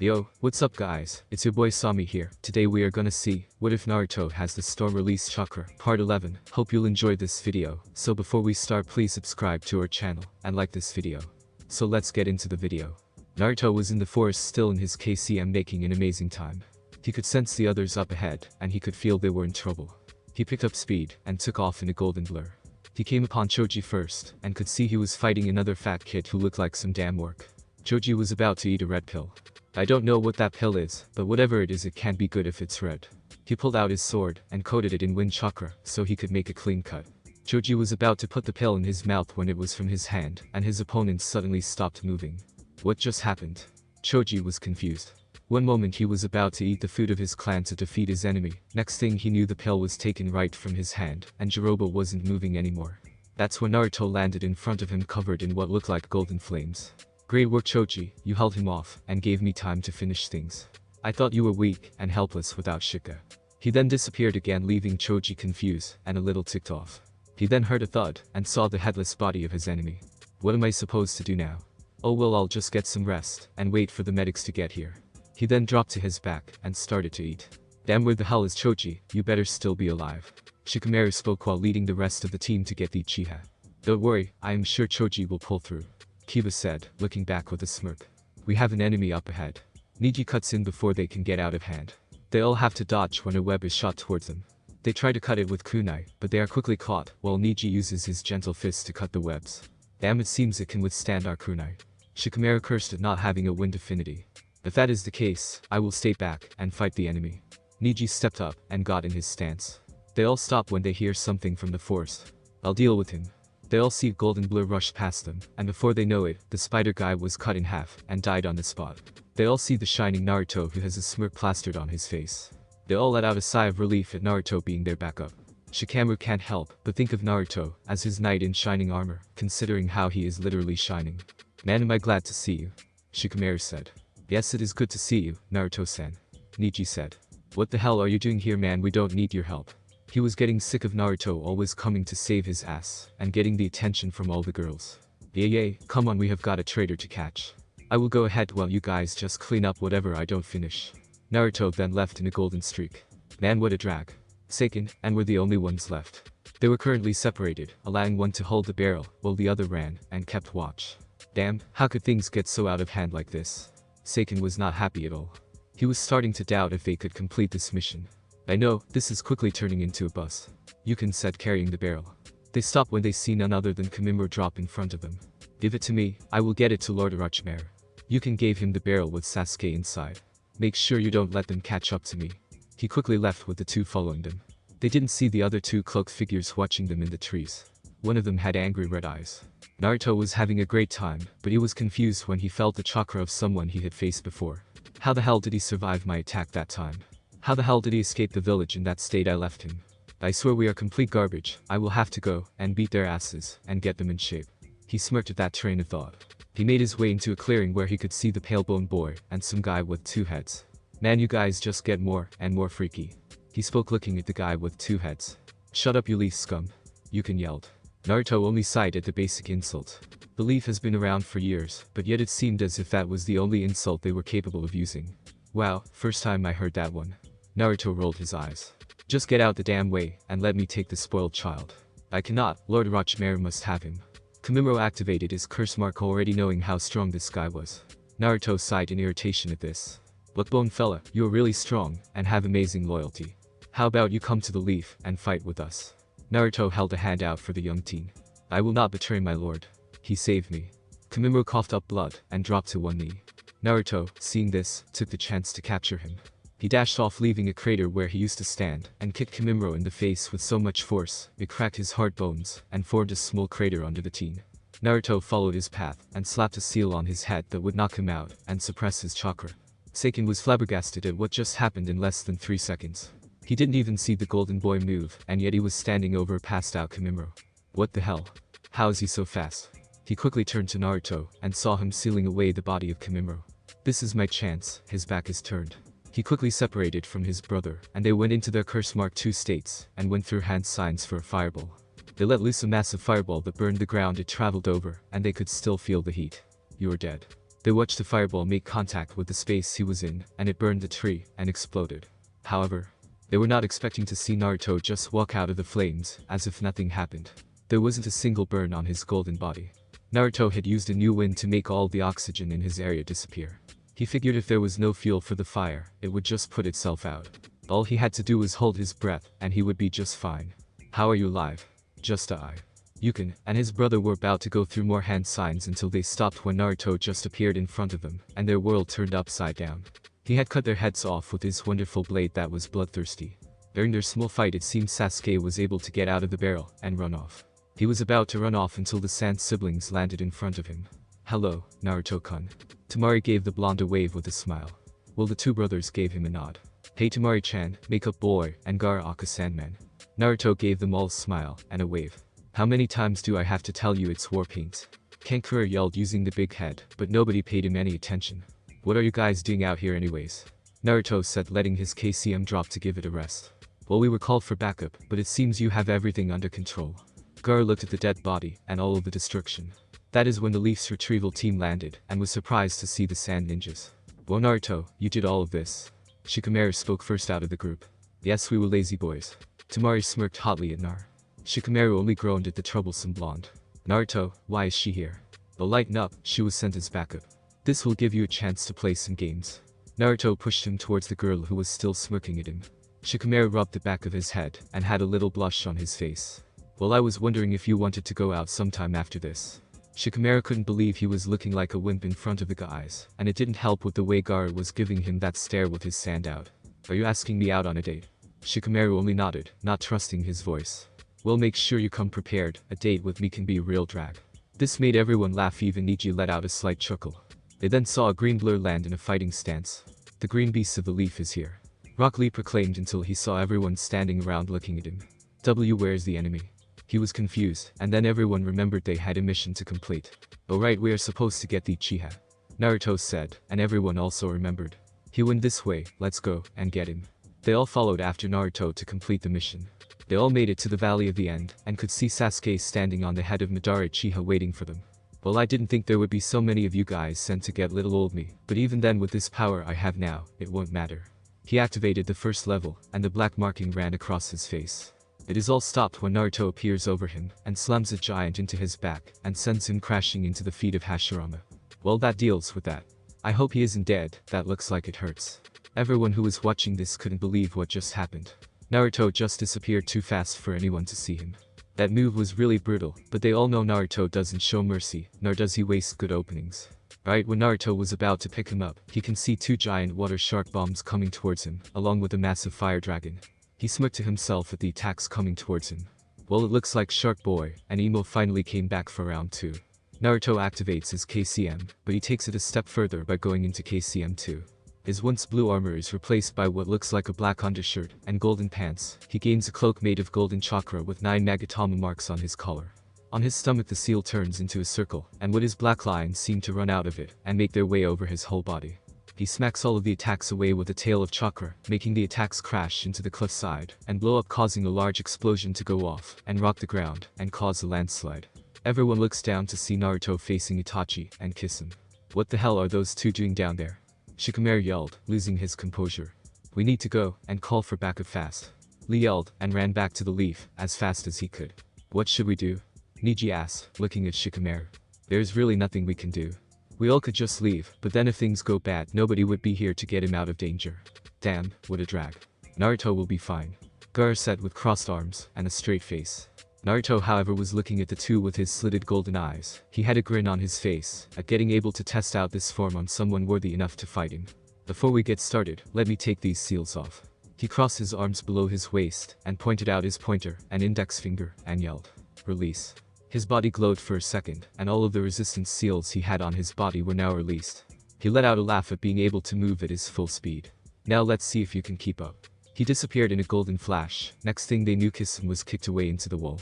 Yo, what's up guys, it's your boy Sami here. Today we are gonna see, what if Naruto has the storm release Chakra, part 11. Hope you'll enjoy this video. So before we start, please subscribe to our channel, and like this video. So let's get into the video. Naruto was in the forest still in his KCM making an amazing time. He could sense the others up ahead, and he could feel they were in trouble. He picked up speed, and took off in a golden blur. He came upon Choji first, and could see he was fighting another fat kid who looked like some damn work. Choji was about to eat a red pill. I don't know what that pill is, but whatever it is it can't be good if it's red. He pulled out his sword, and coated it in wind chakra, so he could make a clean cut. Choji was about to put the pill in his mouth when it was from his hand, and his opponent suddenly stopped moving. What just happened? Choji was confused. One moment he was about to eat the food of his clan to defeat his enemy, next thing he knew the pill was taken right from his hand, and Jiroba wasn't moving anymore. That's when Naruto landed in front of him covered in what looked like golden flames. Great work Choji, you held him off, and gave me time to finish things. I thought you were weak and helpless without Shika. He then disappeared again, leaving Choji confused and a little ticked off. He then heard a thud, and saw the headless body of his enemy. What am I supposed to do now? Oh well, I'll just get some rest, and wait for the medics to get here. He then dropped to his back, and started to eat. Damn, where the hell is Choji? You better still be alive. Shikamaru spoke while leading the rest of the team to get the Uchiha. Don't worry, I am sure Choji will pull through. Kiba said, looking back with a smirk. We have an enemy up ahead. Niji cuts in before they can get out of hand. They all have to dodge when a web is shot towards them. They try to cut it with kunai, but they are quickly caught, while Niji uses his gentle fist to cut the webs. Damn, it seems it can withstand our kunai. Shikamaru cursed at not having a wind affinity. If that is the case, I will stay back and fight the enemy. Niji stepped up and got in his stance. They all stop when they hear something from the forest. I'll deal with him. They all see golden blur rush past them, and before they know it, the spider guy was cut in half and died on the spot. They all see the shining Naruto who has a smirk plastered on his face. They all let out a sigh of relief at Naruto being their backup. Shikamaru can't help but think of Naruto as his knight in shining armor, considering how he is literally shining. Man, am I glad to see you, Shikamaru said. Yes, it is good to see you, Naruto-san, Niji said. What the hell are you doing here, man? We don't need your help. He was getting sick of Naruto always coming to save his ass, and getting the attention from all the girls. Yay, come on, we have got a traitor to catch. I will go ahead while you guys just clean up whatever I don't finish. Naruto then left in a golden streak. Man, what a drag. Seiken and were the only ones left. They were currently separated, allowing one to hold the barrel, while the other ran and kept watch. Damn, how could things get so out of hand like this? Seiken was not happy at all. He was starting to doubt if they could complete this mission. I know, this is quickly turning into a bus. Yukin said, carrying the barrel. They stopped when they see none other than Kamimura drop in front of them. Give it to me, I will get it to Lord Orochimaru. Yukin gave him the barrel with Sasuke inside. Make sure you don't let them catch up to me. He quickly left with the two following them. They didn't see the other two cloaked figures watching them in the trees. One of them had angry red eyes. Naruto was having a great time, but he was confused when he felt the chakra of someone he had faced before. How the hell did he survive my attack that time? How the hell did he escape the village in that state I left him? I swear we are complete garbage. I will have to go and beat their asses and get them in shape. He smirked at that train of thought. He made his way into a clearing where he could see the pale bone boy and some guy with two heads. Man, you guys just get more and more freaky. He spoke looking at the guy with two heads. Shut up, you leaf scum, Yukin yelled. Naruto only sighed at the basic insult. The leaf has been around for years, but yet it seemed as if that was the only insult they were capable of using. Wow, first time I heard that one. Naruto rolled his eyes. Just get out the damn way, and let me take the spoiled child. I cannot, Lord Orochimaru must have him. Kamimura activated his curse mark, already knowing how strong this guy was. Naruto sighed in irritation at this. Look, bone fella, you are really strong, and have amazing loyalty. How about you come to the leaf, and fight with us? Naruto held a hand out for the young teen. I will not betray my lord. He saved me. Kamimura coughed up blood, and dropped to one knee. Naruto, seeing this, took the chance to capture him. He dashed off, leaving a crater where he used to stand, and kicked Kamimura in the face with so much force, it cracked his heart bones, and formed a small crater under the teen. Naruto followed his path, and slapped a seal on his head that would knock him out, and suppress his chakra. Seiken was flabbergasted at what just happened in less than 3 seconds. He didn't even see the golden boy move, and yet he was standing over a passed out Kamimura. What the hell? How is he so fast? He quickly turned to Naruto, and saw him sealing away the body of Kamimura. This is my chance, his back is turned. He quickly separated from his brother, and they went into their curse mark 2 states, and went through hand signs for a fireball. They let loose a massive fireball that burned the ground it traveled over, and they could still feel the heat. You are dead. They watched the fireball make contact with the space he was in, and it burned the tree and exploded. However, they were not expecting to see Naruto just walk out of the flames, as if nothing happened. There wasn't a single burn on his golden body. Naruto had used a new wind to make all the oxygen in his area disappear. He figured if there was no fuel for the fire, it would just put itself out. All he had to do was hold his breath, and he would be just fine. How are you alive? Just I. Yukon and his brother were about to go through more hand signs until they stopped when Naruto just appeared in front of them, and their world turned upside down. He had cut their heads off with his wonderful blade that was bloodthirsty. During their small fight, it seemed Sasuke was able to get out of the barrel and run off. He was about to run off until the Sand siblings landed in front of him. "Hello, Naruto-kun." Temari gave the blonde a wave with a smile. Well, the two brothers gave him a nod. "Hey Temari-chan, Makeup Boy, and Gara-aka Sandman." Naruto gave them all a smile and a wave. "How many times do I have to tell you it's war paint?" Kankura yelled using the big head, but nobody paid him any attention. "What are you guys doing out here anyways?" Naruto said, letting his KCM drop to give it a rest. "Well, we were called for backup, but it seems you have everything under control." Gara looked at the dead body and all of the destruction. That is when the Leaf's retrieval team landed and was surprised to see the Sand Ninjas. "Well, Naruto, you did all of this." Shikamaru spoke first out of the group. "Yes, we were lazy boys." Temari smirked hotly at Nar. Shikamaru only groaned at the troublesome blonde. "Naruto, why is she here?" "Well, lighten up, she was sent as backup. This will give you a chance to play some games." Naruto pushed him towards the girl who was still smirking at him. Shikamaru rubbed the back of his head and had a little blush on his face. "Well, I was wondering if you wanted to go out sometime after this." Shikamaru couldn't believe he was looking like a wimp in front of the guys, and it didn't help with the way Gara was giving him that stare with his sand out. "Are you asking me out on a date?" Shikamaru only nodded, not trusting his voice. "Well, make sure you come prepared, a date with me can be a real drag." This made everyone laugh, even Niji let out a slight chuckle. They then saw a green blur land in a fighting stance. "The green beast of the leaf is here," Rock Lee proclaimed until he saw everyone standing around looking at him. "Where's the enemy?" He was confused, and then everyone remembered they had a mission to complete. "Oh right, we are supposed to get the Uchiha," Naruto said, and everyone also remembered. "He went this way, let's go and get him." They all followed after Naruto to complete the mission. They all made it to the Valley of the End, and could see Sasuke standing on the head of Madara Uchiha waiting for them. "Well, I didn't think there would be so many of you guys sent to get little old me, but even then with this power I have now, it won't matter." He activated the first level, and the black marking ran across his face. It is all stopped when Naruto appears over him, and slams a giant into his back, and sends him crashing into the feet of Hashirama. Well, that deals with that. I hope he isn't dead, that looks like it hurts. Everyone who was watching this couldn't believe what just happened. Naruto just disappeared too fast for anyone to see him. That move was really brutal, but they all know Naruto doesn't show mercy, nor does he waste good openings. Right when Naruto was about to pick him up, he can see two giant water shark bombs coming towards him, along with a massive fire dragon. He smirked to himself at the attacks coming towards him. Well, it looks like Shark Boy and Emo finally came back for round 2. Naruto activates his KCM, but he takes it a step further by going into KCM 2. His once blue armor is replaced by what looks like a black undershirt and golden pants. He gains a cloak made of golden chakra with 9 Nagatama marks on his collar. On his stomach the seal turns into a circle, and with his black lines seem to run out of it and make their way over his whole body. He smacks all of the attacks away with a tail of chakra, making the attacks crash into the cliffside and blow up, causing a large explosion to go off and rock the ground and cause a landslide. Everyone looks down to see Naruto facing Itachi and kiss him. "What the hell are those two doing down there?" Shikamaru yelled, losing his composure. "We need to go and call for backup fast." Lee yelled and ran back to the leaf as fast as he could. "What should we do?" Niji asked, looking at Shikamaru. "There's really nothing we can do. We all could just leave, but then if things go bad nobody would be here to get him out of danger." "Damn, what a drag. Naruto will be fine," Gara said with crossed arms and a straight face. Naruto, however, was looking at the two with his slitted golden eyes. He had a grin on his face at getting able to test out this form on someone worthy enough to fight him. "Before we get started, let me take these seals off." He crossed his arms below his waist and pointed out his pointer and index finger and yelled, "Release." His body glowed for a second, and all of the resistance seals he had on his body were now released. He let out a laugh at being able to move at his full speed. "Now let's see if you can keep up." He disappeared in a golden flash. Next thing they knew, Kisame was kicked away into the wall.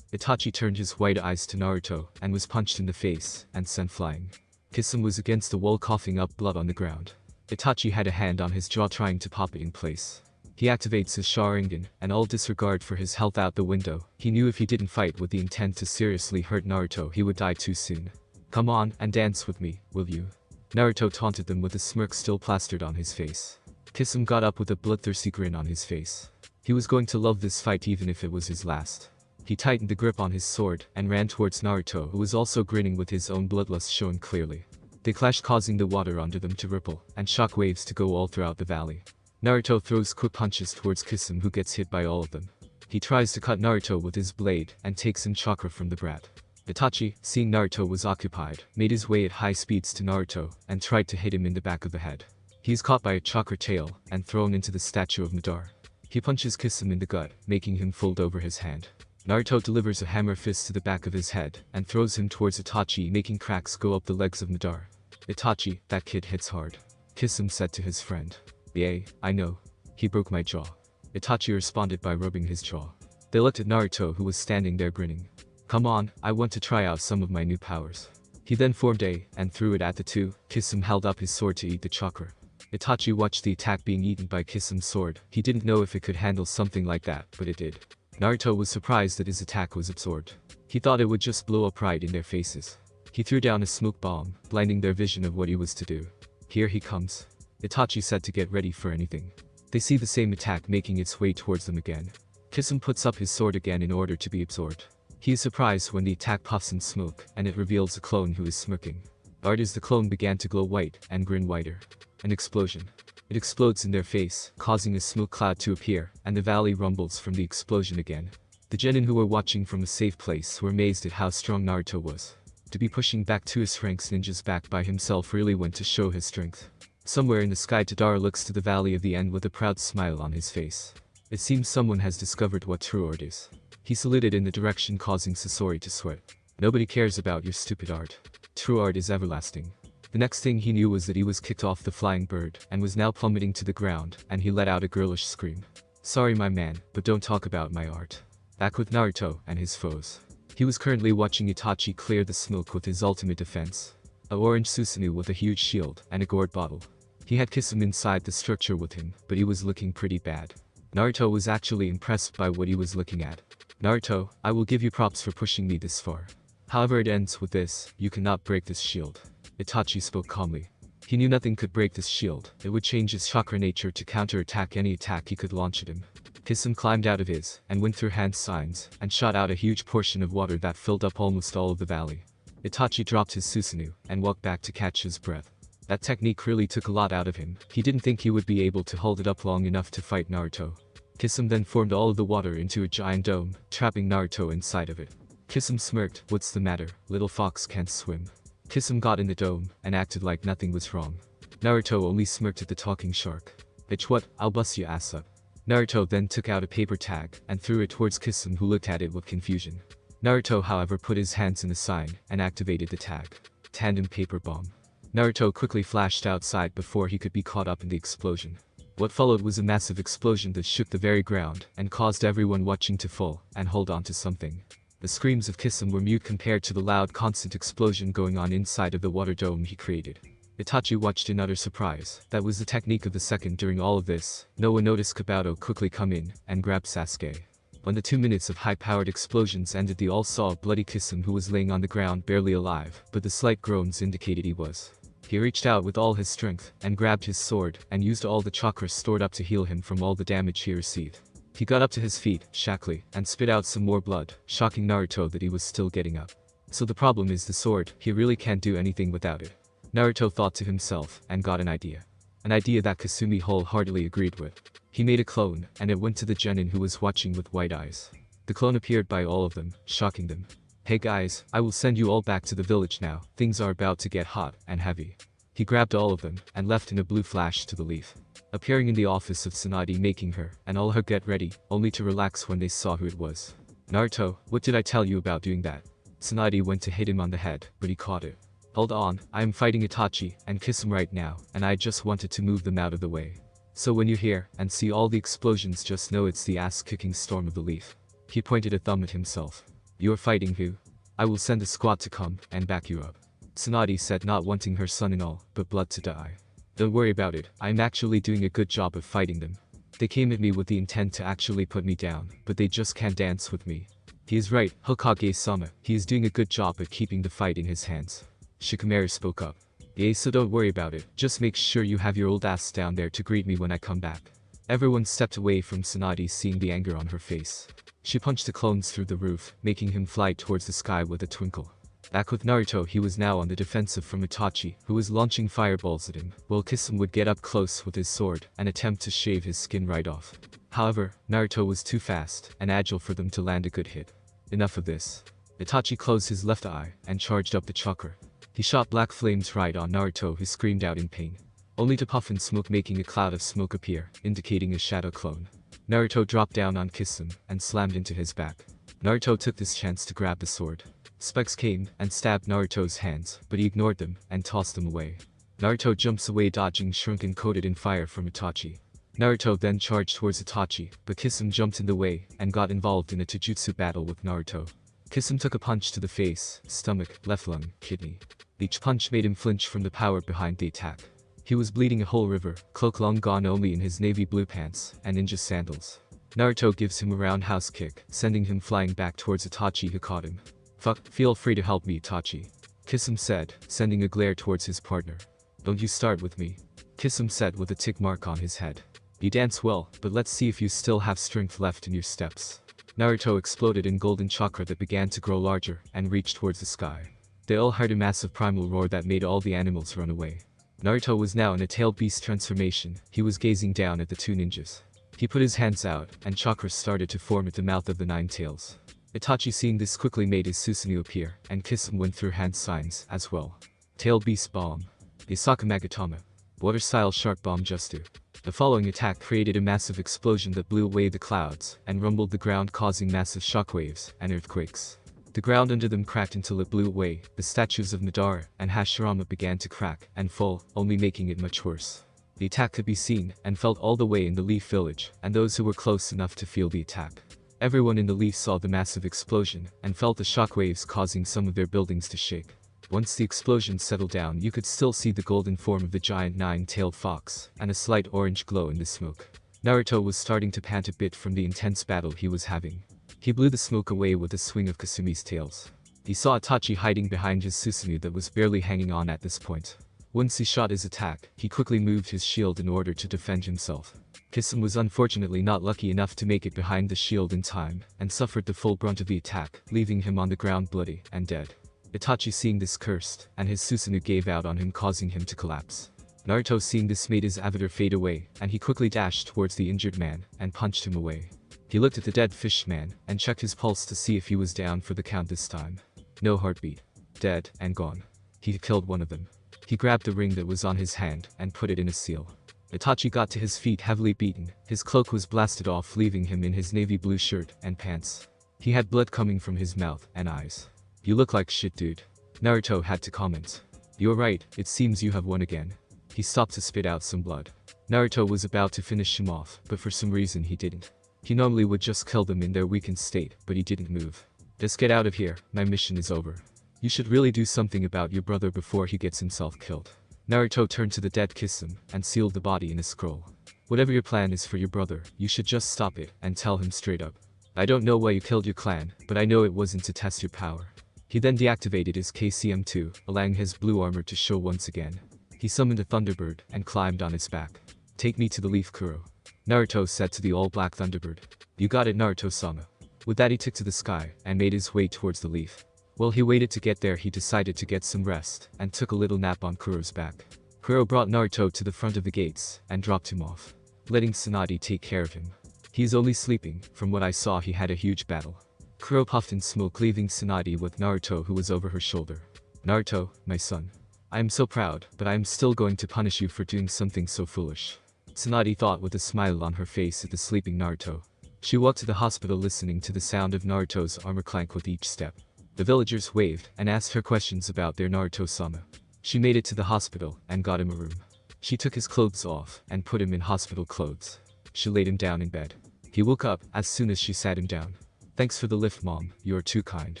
Itachi turned his white eyes to Naruto and was punched in the face and sent flying. Kisame was against the wall coughing up blood on the ground. Itachi had a hand on his jaw trying to pop it in place. He activates his Sharingan, and all disregard for his health out the window. He knew if he didn't fight with the intent to seriously hurt Naruto he would die too soon. "Come on and dance with me, will you?" Naruto taunted them with a smirk still plastered on his face. Kisame got up with a bloodthirsty grin on his face. He was going to love this fight even if it was his last. He tightened the grip on his sword and ran towards Naruto, who was also grinning with his own bloodlust showing clearly. They clashed, causing the water under them to ripple and shock waves to go all throughout the valley. Naruto throws quick punches towards Kisame, who gets hit by all of them. He tries to cut Naruto with his blade and takes in chakra from the brat. Itachi, seeing Naruto was occupied, made his way at high speeds to Naruto and tried to hit him in the back of the head. He is caught by a chakra tail and thrown into the statue of Madara. He punches Kisame in the gut, making him fold over his hand. Naruto delivers a hammer fist to the back of his head and throws him towards Itachi, making cracks go up the legs of Madara. Itachi, that kid hits hard. Kisame said to his friend. "Yay, I know. He broke my jaw." Itachi responded by rubbing his jaw. They looked at Naruto, who was standing there grinning. "Come on, I want to try out some of my new powers." He then formed a and threw it at the two. Kisame held up his sword to eat the chakra. Itachi watched the attack being eaten by Kisame's sword. He didn't know if it could handle something like that, but it did. Naruto was surprised that his attack was absorbed. He thought it would just blow up right in their faces. He threw down a smoke bomb, blinding their vision of what he was to do. "Here he comes." Itachi said to get ready for anything. They see the same attack making its way towards them again. Kisame puts up his sword again in order to be absorbed. He is surprised when the attack puffs in smoke and it reveals a clone who is smirking. Art as the clone began to glow white and grin wider. An explosion. It explodes in their face, causing a smoke cloud to appear, and the valley rumbles from the explosion again. The genin who were watching from a safe place were amazed at how strong Naruto was. To be pushing back to his ranks ninjas back by himself really went to show his strength. Somewhere in the sky, Tadara looks to the valley of the end with a proud smile on his face. It seems someone has discovered what true art is. He saluted in the direction, causing Sasori to sweat. "Nobody cares about your stupid art. True art is everlasting." The next thing he knew was that he was kicked off the flying bird and was now plummeting to the ground, and he let out a girlish scream. "Sorry my man, but don't talk about my art." Back with Naruto and his foes. He was currently watching Itachi clear the smoke with his ultimate defense. A orange Susanoo with a huge shield and a gourd bottle. He had Kisame inside the structure with him, but he was looking pretty bad. Naruto was actually impressed by what he was looking at. "Naruto, I will give you props for pushing me this far. However it ends with this, you cannot break this shield." Itachi spoke calmly. He knew nothing could break this shield. It would change his chakra nature to counter-attack any attack he could launch at him. Kisame climbed out of his and went through hand signs and shot out a huge portion of water that filled up almost all of the valley. Itachi dropped his Susanoo and walked back to catch his breath. That technique really took a lot out of him. He didn't think he would be able to hold it up long enough to fight Naruto. Kisame then formed all of the water into a giant dome, trapping Naruto inside of it. Kisame smirked. "What's the matter? Little fox can't swim." Kisame got in the dome and acted like nothing was wrong. Naruto only smirked at the talking shark. "Bitch, what? I'll bust your ass up." Naruto then took out a paper tag and threw it towards Kisame, who looked at it with confusion. Naruto however put his hands in a sign and activated the tag. Tandem paper bomb. Naruto quickly flashed outside before he could be caught up in the explosion. What followed was a massive explosion that shook the very ground and caused everyone watching to fall and hold on to something. The screams of Kisame were mute compared to the loud constant explosion going on inside of the water dome he created. Itachi watched in utter surprise. That was the technique of the second. During all of this, no one noticed Kabuto quickly come in and grab Sasuke. When the 2 minutes of high-powered explosions ended, they all saw a bloody Kisame who was laying on the ground barely alive, but the slight groans indicated he was. He reached out with all his strength and grabbed his sword and used all the chakra stored up to heal him from all the damage he received. He got up to his feet, shakily, and spit out some more blood, shocking Naruto that he was still getting up. So the problem is the sword. He really can't do anything without it. Naruto thought to himself and got an idea. An idea that Kasumi wholeheartedly agreed with. He made a clone, and it went to the genin who was watching with white eyes. The clone appeared by all of them, shocking them. "Hey guys, I will send you all back to the village now. Things are about to get hot and heavy." He grabbed all of them and left in a blue flash to the leaf. Appearing in the office of Tsunade, making her and all her get ready, only to relax when they saw who it was. "Naruto, what did I tell you about doing that?" Tsunade went to hit him on the head, but he caught it. "Hold on, I am fighting Itachi and Kisame right now, and I just wanted to move them out of the way. So when you hear and see all the explosions, just know it's the ass-kicking storm of the leaf." He pointed a thumb at himself. "You are fighting who? I will send a squad to come and back you up." Tsunade said, not wanting her son and all, but blood to die. "Don't worry about it, I am actually doing a good job of fighting them. They came at me with the intent to actually put me down, but they just can't dance with me." "He is right, Hokage-sama, he is doing a good job at keeping the fight in his hands." Shikamaru spoke up. Yeah, so don't worry about it, just make sure you have your old ass down there to greet me when I come back. Everyone stepped away from Tsunade, seeing the anger on her face. She punched the clones through the roof, making him fly towards the sky with a twinkle. Back with Naruto, he was now on the defensive from Itachi, who was launching fireballs at him, while Kisame would get up close with his sword and attempt to shave his skin right off. However, Naruto was too fast and agile for them to land a good hit. Enough of this. Itachi closed his left eye and charged up the chakra. He shot black flames right on Naruto, who screamed out in pain, only to puff in smoke, making a cloud of smoke appear, indicating a shadow clone. Naruto dropped down on Kisame and slammed into his back. Naruto took this chance to grab the sword. Spikes came and stabbed Naruto's hands, but he ignored them and tossed them away. Naruto jumps away, dodging shrunken coated in fire from Itachi. Naruto then charged towards Itachi, but Kisame jumped in the way and got involved in a taijutsu battle with Naruto. Kisame took a punch to the face, stomach, left lung, kidney. Each punch made him flinch from the power behind the attack. He was bleeding a whole river, cloak long gone only in his navy blue pants and ninja sandals. Naruto gives him a roundhouse kick, sending him flying back towards Itachi, who caught him. Fuck, feel free to help me, Itachi, Kisame said, sending a glare towards his partner. Don't you start with me, Kisame said with a tick mark on his head. You dance well, but let's see if you still have strength left in your steps. Naruto exploded in golden chakra that began to grow larger and reach towards the sky. They all heard a massive primal roar that made all the animals run away. Naruto was now in a tailed beast transformation. He was gazing down at the two ninjas. He put his hands out, and chakra started to form at the mouth of the nine tails. Itachi, seeing this, quickly made his Susanoo appear, and Kisame went through hand signs as well. Tailed beast bomb. Isaka Magatama. Water style shark bomb Justu. The following attack created a massive explosion that blew away the clouds and rumbled the ground, causing massive shockwaves and earthquakes. The ground under them cracked until it blew away. The statues of Madara and Hashirama began to crack and fall, only making it much worse. The attack could be seen and felt all the way in the Leaf Village, and those who were close enough to feel the attack. Everyone in the Leaf saw the massive explosion and felt the shockwaves, causing some of their buildings to shake. Once the explosion settled down, you could still see the golden form of the giant nine-tailed fox and a slight orange glow in the smoke. Naruto was starting to pant a bit from the intense battle he was having. He blew the smoke away with a swing of Kasumi's tails. He saw Itachi hiding behind his Susanoo that was barely hanging on at this point. Once he shot his attack, he quickly moved his shield in order to defend himself. Kisame was unfortunately not lucky enough to make it behind the shield in time, and suffered the full brunt of the attack, leaving him on the ground bloody and dead. Itachi, seeing this, cursed, and his Susanoo gave out on him, causing him to collapse. Naruto, seeing this, made his avatar fade away, and he quickly dashed towards the injured man and punched him away. He looked at the dead fish man and checked his pulse to see if he was down for the count this time. No heartbeat. Dead and gone. He had killed one of them. He grabbed the ring that was on his hand and put it in a seal. Itachi got to his feet, heavily beaten. His cloak was blasted off, leaving him in his navy blue shirt and pants. He had blood coming from his mouth and eyes. You look like shit, dude, Naruto had to comment. You're right, it seems you have won again. He stopped to spit out some blood. Naruto was about to finish him off, but for some reason he didn't. He normally would just kill them in their weakened state, but he didn't move. Just get out of here, my mission is over. You should really do something about your brother before he gets himself killed. Naruto turned to the dead Kisame and sealed the body in a scroll. Whatever your plan is for your brother, you should just stop it and tell him straight up. I don't know why you killed your clan, but I know it wasn't to test your power. He then deactivated his KCM2, allowing his blue armor to show once again. He summoned a Thunderbird and climbed on its back. Take me to the Leaf Kuro, Naruto said to the all-black Thunderbird. You got it, Naruto-sama. With that, he took to the sky and made his way towards the leaf. While he waited to get there, he decided to get some rest and took a little nap on Kuro's back. Kuro brought Naruto to the front of the gates and dropped him off, letting Tsunade take care of him. He is only sleeping. From what I saw, he had a huge battle. Kuro puffed in smoke, leaving Tsunade with Naruto, who was over her shoulder. Naruto, my son. I am so proud, but I am still going to punish you for doing something so foolish, Tsunade thought with a smile on her face at the sleeping Naruto. She walked to the hospital, listening to the sound of Naruto's armor clank with each step. The villagers waved and asked her questions about their Naruto-sama. She made it to the hospital and got him a room. She took his clothes off and put him in hospital clothes. She laid him down in bed. He woke up as soon as she sat him down. Thanks for the lift, Mom, you are too kind.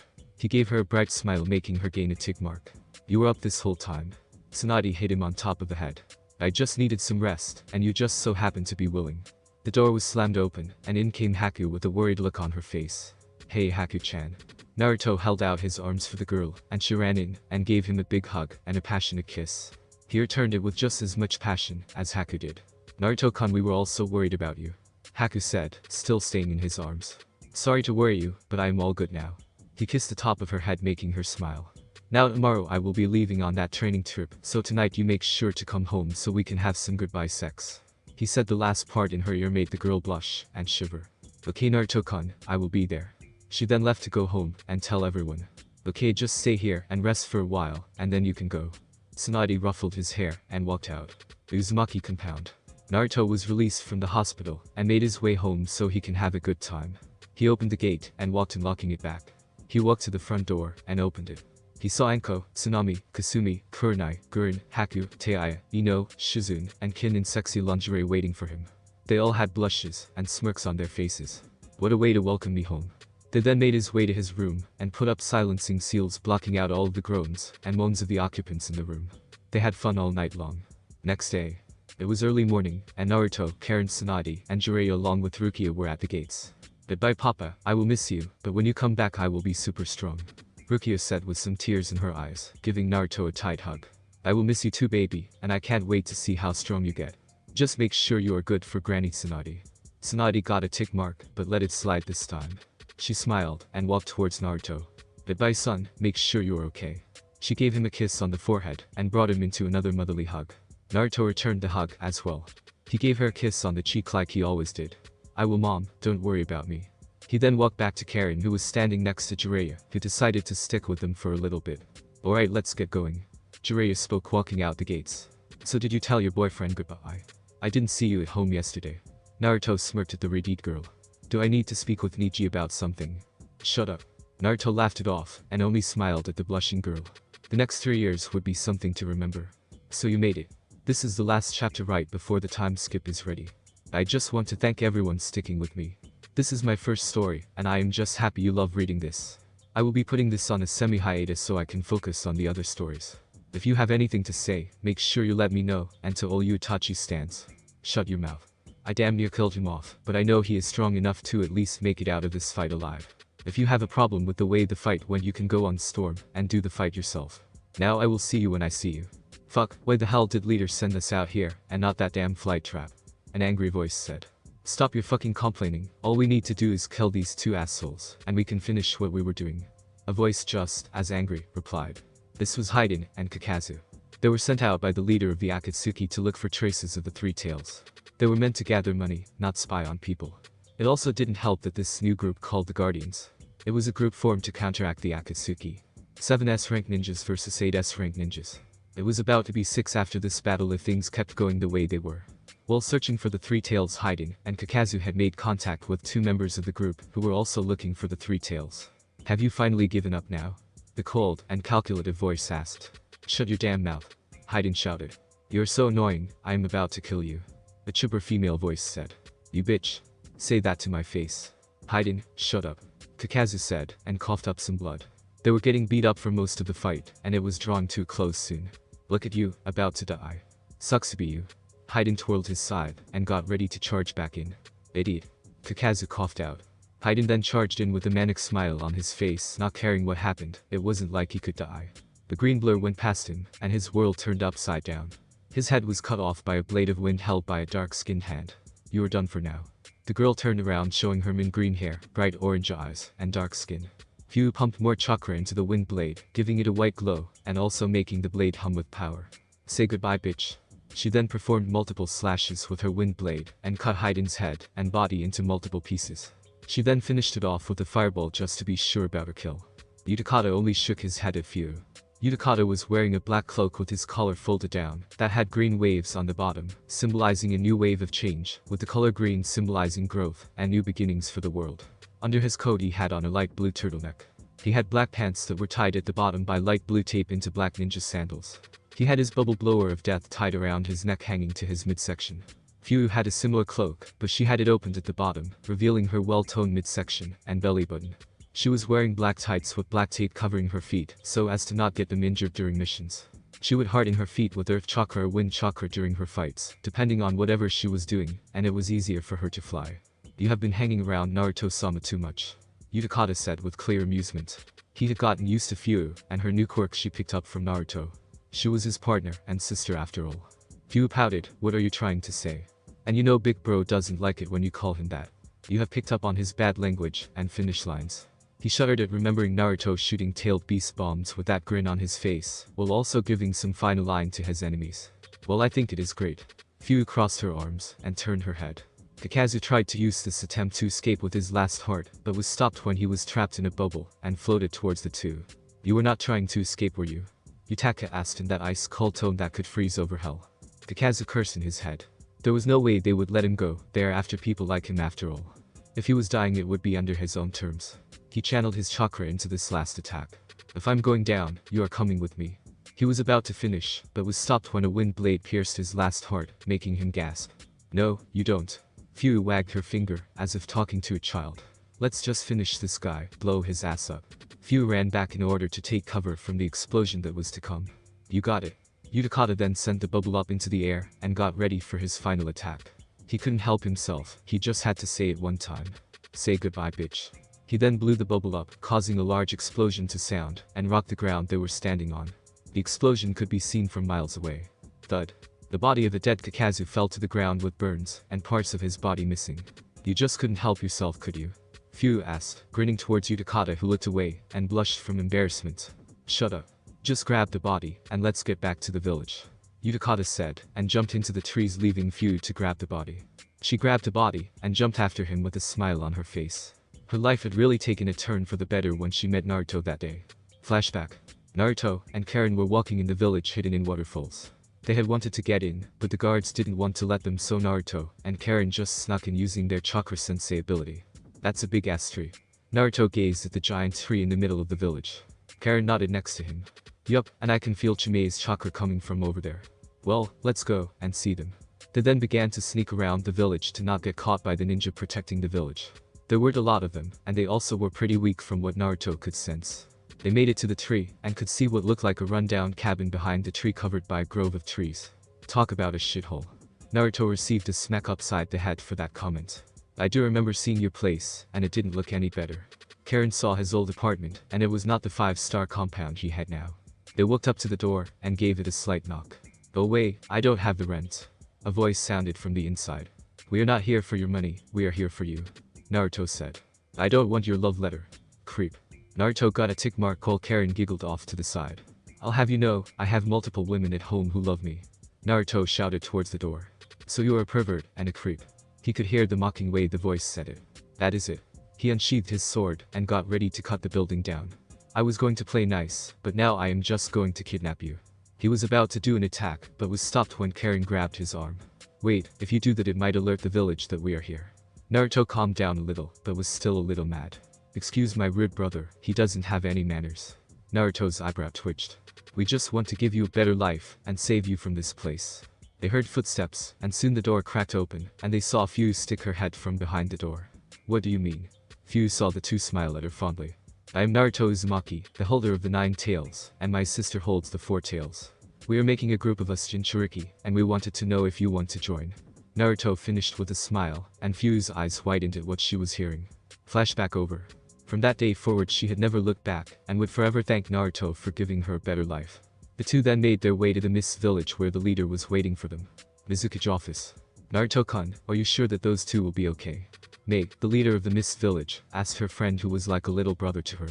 He gave her a bright smile, making her gain a tick mark. You were up this whole time. Tsunade hit him on top of the head. I just needed some rest, and you just so happened to be willing. The door was slammed open, and in came Haku with a worried look on her face. Hey Haku-chan. Naruto held out his arms for the girl, and she ran in and gave him a big hug and a passionate kiss. He returned it with just as much passion as Haku did. Naruto-kun, we were all so worried about you, Haku said, still staying in his arms. Sorry to worry you, but I am all good now. He kissed the top of her head, making her smile. Now tomorrow I will be leaving on that training trip, so tonight you make sure to come home so we can have some goodbye sex. He said the last part in her ear made the girl blush and shiver. Okay Naruto-kun, I will be there. She then left to go home and tell everyone. Okay, just stay here and rest for a while, and then you can go. Tsunade ruffled his hair and walked out. The Uzumaki compound. Naruto was released from the hospital and made his way home so he can have a good time. He opened the gate and walked, unlocking it back. He walked to the front door and opened it. He saw Anko, Tsunami, Kasumi, Kurenai, Gurin, Haku, Teiaya, Ino, Shizune, and Kin in sexy lingerie waiting for him. They all had blushes and smirks on their faces. What a way to welcome me home. They then made his way to his room and put up silencing seals blocking out all of the groans and moans of the occupants in the room. They had fun all night long. Next day. It was early morning, and Naruto, Karen, Tsunade, and Jiraiya along with Rukia were at the gates. Goodbye Papa, I will miss you, but when you come back I will be super strong. Rukia said with some tears in her eyes, giving Naruto a tight hug. I will miss you too baby, and I can't wait to see how strong you get. Just make sure you are good for Granny Tsunade. Tsunade got a tick mark, but let it slide this time. She smiled and walked towards Naruto. Goodbye son, make sure you are okay. She gave him a kiss on the forehead and brought him into another motherly hug. Naruto returned the hug as well. He gave her a kiss on the cheek like he always did. I will mom, don't worry about me. He then walked back to Karen who was standing next to Jiraiya, who decided to stick with them for a little bit. Alright, let's get going. Jiraiya spoke walking out the gates. So did you tell your boyfriend goodbye? I didn't see you at home yesterday. Naruto smirked at the Redite girl. Do I need to speak with Niji about something? Shut up. Naruto laughed it off and only smiled at the blushing girl. The next 3 years would be something to remember. So you made it. This is the last chapter right before the time skip is ready. I just want to thank everyone sticking with me. This is my first story, and I am just happy you love reading this. I will be putting this on a semi-hiatus so I can focus on the other stories. If you have anything to say, make sure you let me know, and to all you Itachi stans, shut your mouth. I damn near killed him off, but I know he is strong enough to at least make it out of this fight alive. If you have a problem with the way the fight went, you can go on Storm and do the fight yourself. Now I will see you when I see you. Fuck, why the hell did leader send us out here, and not that damn flight trap? An angry voice said. Stop your fucking complaining, all we need to do is kill these 2 assholes, and we can finish what we were doing. A voice just as angry replied. This was Haiden and Kakazu. They were sent out by the leader of the Akatsuki to look for traces of the 3 tails. They were meant to gather money, not spy on people. It also didn't help that this new group called the Guardians. It was a group formed to counteract the Akatsuki. 7S rank ninjas versus 8S rank ninjas. It was about to be 6 after this battle if things kept going the way they were. While searching for the 3 tails, Haiden and Kakazu had made contact with 2 members of the group who were also looking for the 3 tails. Have you finally given up now? The cold and calculative voice asked. Shut your damn mouth. Haiden shouted. You're so annoying, I am about to kill you. The chipper female voice said. You bitch. Say that to my face. Haiden, shut up. Kakazu said, and coughed up some blood. They were getting beat up for most of the fight, and it was drawing too close soon. Look at you, about to die. Sucks to be you. Haiden twirled his scythe, and got ready to charge back in. Idiot. Kakazu coughed out. Haiden then charged in with a manic smile on his face, not caring what happened, it wasn't like he could die. The green blur went past him, and his world turned upside down. His head was cut off by a blade of wind held by a dark-skinned hand. You are done for now. The girl turned around showing her mint green hair, bright orange eyes, and dark skin. Fu pumped more chakra into the wind blade, giving it a white glow, and also making the blade hum with power. Say goodbye bitch. She then performed multiple slashes with her wind blade, and cut Haiden's head and body into multiple pieces. She then finished it off with a fireball just to be sure about her kill. Utakata only shook his head at Fu. Utakata was wearing a black cloak with his collar folded down, that had green waves on the bottom, symbolizing a new wave of change, with the color green symbolizing growth and new beginnings for the world. Under his coat he had on a light blue turtleneck. He had black pants that were tied at the bottom by light blue tape into black ninja sandals. He had his bubble blower of death tied around his neck hanging to his midsection. Fu had a similar cloak, but she had it opened at the bottom, revealing her well-toned midsection and belly button. She was wearing black tights with black tape covering her feet, so as to not get them injured during missions. She would harden her feet with earth chakra or wind chakra during her fights, depending on whatever she was doing, and it was easier for her to fly. You have been hanging around Naruto-sama too much. Utakata said with clear amusement. He had gotten used to Fu, and her new quirk she picked up from Naruto. She was his partner and sister after all. Fyu pouted, what are you trying to say? And you know big bro doesn't like it when you call him that. You have picked up on his bad language and finish lines. He shuddered at remembering Naruto shooting tailed beast bombs with that grin on his face, while also giving some final line to his enemies. Well, I think it is great. Fyu crossed her arms and turned her head. Kakazu tried to use this attempt to escape with his last heart, but was stopped when he was trapped in a bubble and floated towards the two. You were not trying to escape, were you? Yutaka asked in that ice-cold tone that could freeze over hell. Kakazu cursed in his head. There was no way they would let him go, they are after people like him after all. If he was dying it would be under his own terms. He channeled his chakra into this last attack. If I'm going down, you are coming with me. He was about to finish, but was stopped when a wind blade pierced his last heart, making him gasp. No, you don't. Fyu wagged her finger, as if talking to a child. Let's just finish this guy, blow his ass up. Fyu ran back in order to take cover from the explosion that was to come. You got it. Utakata then sent the bubble up into the air and got ready for his final attack. He couldn't help himself, he just had to say it one time. Say goodbye, bitch. He then blew the bubble up, causing a large explosion to sound, and rocked the ground they were standing on. The explosion could be seen from miles away. Thud. The body of the dead Kakazu fell to the ground with burns, and parts of his body missing. You just couldn't help yourself, could you? Fyu asked, grinning towards Utakata, who looked away, and blushed from embarrassment. Shut up. Just grab the body, and let's get back to the village. Utakata said, and jumped into the trees, leaving Fyu to grab the body. She grabbed the body, and jumped after him with a smile on her face. Her life had really taken a turn for the better when she met Naruto that day. Flashback. Naruto and Karen were walking in the village hidden in waterfalls. They had wanted to get in, but the guards didn't want to let them, so Naruto and Karen just snuck in using their Chakra Sensei ability. That's a big ass tree. Naruto gazed at the giant tree in the middle of the village. Karen nodded next to him. Yup, and I can feel Chime's chakra coming from over there. Well, let's go and see them. They then began to sneak around the village to not get caught by the ninja protecting the village. There weren't a lot of them, and they also were pretty weak from what Naruto could sense. They made it to the tree, and could see what looked like a rundown cabin behind the tree covered by a grove of trees. Talk about a shithole. Naruto received a smack upside the head for that comment. I do remember seeing your place, and it didn't look any better. Karen saw his old apartment, and it was not the 5-star compound he had now. They walked up to the door, and gave it a slight knock. Go away, I don't have the rent. A voice sounded from the inside. We are not here for your money, we are here for you. Naruto said. I don't want your love letter. Creep. Naruto got a tick mark while Karen giggled off to the side. I'll have you know, I have multiple women at home who love me. Naruto shouted towards the door. So you're a pervert and a creep. He could hear the mocking way the voice said it. That is it. He unsheathed his sword and got ready to cut the building down. I was going to play nice, but now I am just going to kidnap you. He was about to do an attack, but was stopped when Karen grabbed his arm. Wait, if you do that it might alert the village that we are here. Naruto calmed down a little, but was still a little mad. Excuse my rude brother, he doesn't have any manners. Naruto's eyebrow twitched. We just want to give you a better life, and save you from this place. They heard footsteps, and soon the door cracked open, and they saw Fyu stick her head from behind the door. What do you mean? Fyu saw the two smile at her fondly. I am Naruto Uzumaki, the holder of the 9 tails, and my sister holds the 4 tails. We are making a group of us Jinchuriki, and we wanted to know if you want to join. Naruto finished with a smile, and Fyu's eyes widened at what she was hearing. Flashback over. From that day forward she had never looked back, and would forever thank Naruto for giving her a better life. The two then made their way to the Mist village where the leader was waiting for them. Mizuki's office. Naruto-kun, are you sure that those two will be okay? Mei, the leader of the Mist village, asked her friend who was like a little brother to her.